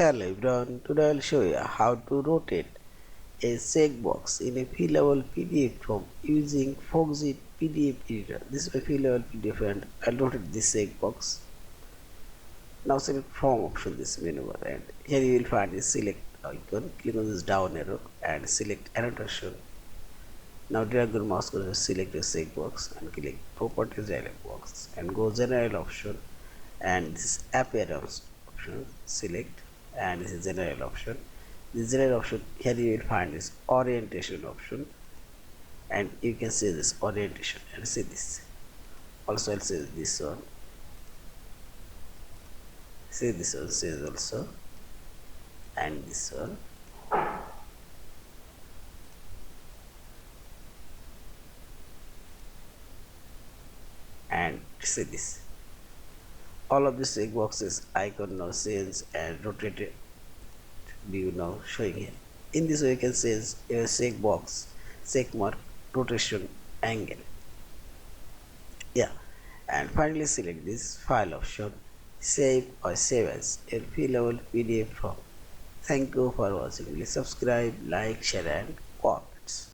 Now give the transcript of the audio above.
Hello everyone, today I'll show you how to rotate a checkbox in a fillable PDF form using Foxit PDF Editor. This is my fillable PDF and I'll rotate this checkbox. Now select Form option this menu bar and here you will find this select icon. Click on this down arrow and select annotation. Now drag your mouse cursor, select the checkbox and click Properties dialog box and go General option and this Appearance option select and this is General option. This General option here you will find this Orientation option and you can see this orientation and see this. Also I'll say this one. See this one says also and this one. And see this. All of these checkboxes icon now change and rotated view now showing here. In this way you can change a checkbox, checkmark, rotation, angle. Yeah, and finally select this file option, save or save as a fillable PDF form. Thank you for watching. Please subscribe, like, share and comment.